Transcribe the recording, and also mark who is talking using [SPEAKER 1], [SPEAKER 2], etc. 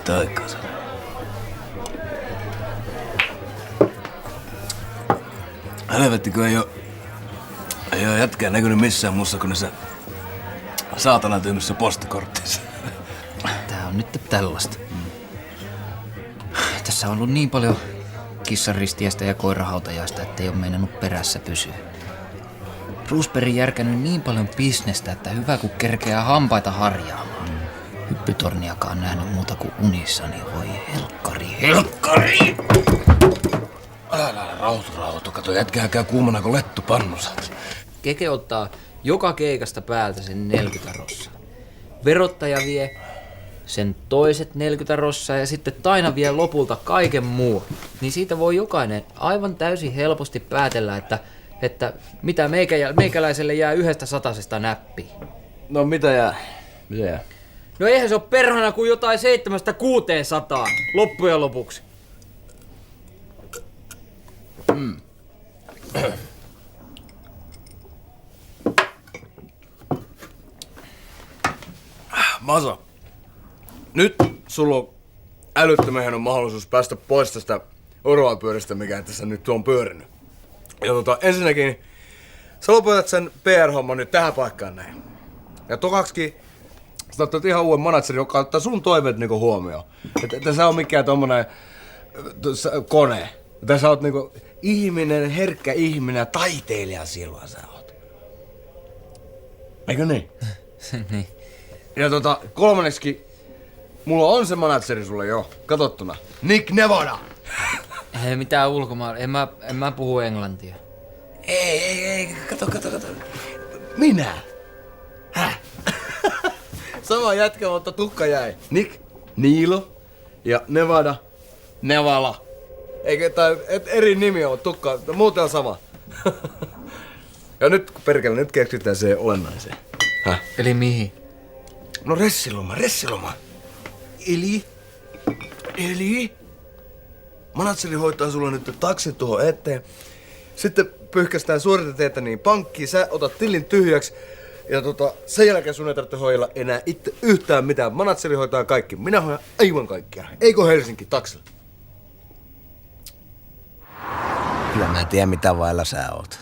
[SPEAKER 1] yhtä aikaa. Helvettikö ei oo jätkää näkynyt missään muussa kuin näissä saatana tyhmissä postikortteissa.
[SPEAKER 2] Tää on nyt tällaista. Tässä on ollut niin paljon kissanristiästä ja koirahautajaista, ettei ole meinannut perässä pysyä. Roosberg järkännyt niin paljon bisnestä, että hyvä kun kerkeää hampaita harjaamaan. Hyppytorniakaan nähnyt muuta kuin unissa, niin voi helkkari!
[SPEAKER 1] Älä rauhoitu. Kato, jätkää käy kuumana kuin lettu pannussa.
[SPEAKER 2] Keke ottaa joka keikasta päältä sen 40 rossaa. Verottaja vie sen toiset 40 rossaa ja sitten Taina vie lopulta kaiken muu. Niin siitä voi jokainen aivan täysin helposti päätellä, että mitä meikäläiselle jää 100 näppiin.
[SPEAKER 1] No mitä jää?
[SPEAKER 2] No eihän se ole perhana kuin jotain 700–600 loppujen lopuksi.
[SPEAKER 1] Masa, nyt sulla on älyttömän hieno mahdollisuus päästä pois tästä orvalpyörästä, mikä tässä nyt on pyörinyt. Ja ensinnäkin, sä lopetat sen PR-homman nyt tähän paikkaan näin. Ja tokaksikin, sä otat ihan uuden managerin, joka ottaa sun toiveet niinku huomioon. Että sä on mikään tommonen kone. Että sä oot niinku ihminen, herkkä ihminen, taiteilija silloin sä oot. Eikö niin?
[SPEAKER 2] Niin.
[SPEAKER 1] Ja kolmanneksi, mulla on se manageri sulle jo, katsottuna. Nick Nevada!
[SPEAKER 2] Ei mitään ulkomailla, en mä puhu englantia.
[SPEAKER 1] Ei, kato. Minä? Häh? Sama jätkä, mutta tukka jäi. Nick, Niilo ja Nevada, Nevala. Eikä eri nimi on, tukka, muuten on sama. Ja nyt perkele, nyt keksitään se olennaiseen. Häh?
[SPEAKER 2] Eli mihin?
[SPEAKER 1] No ressiloma. Eli? Manageri hoitaa sulle nyt taksit tuohon eteen. Sitten pyyhkästään suoriteteitä niin pankkiin, sä otat tilin tyhjäksi. Ja sen jälkeen sun ei tarvitse hoidella enää itse yhtään mitään. Manageri hoitaa kaikki. Minä hoidan aivan kaikkia. Eikö Helsinki taksilla? Kyllä mä en tiedä mitä vailla sä oot.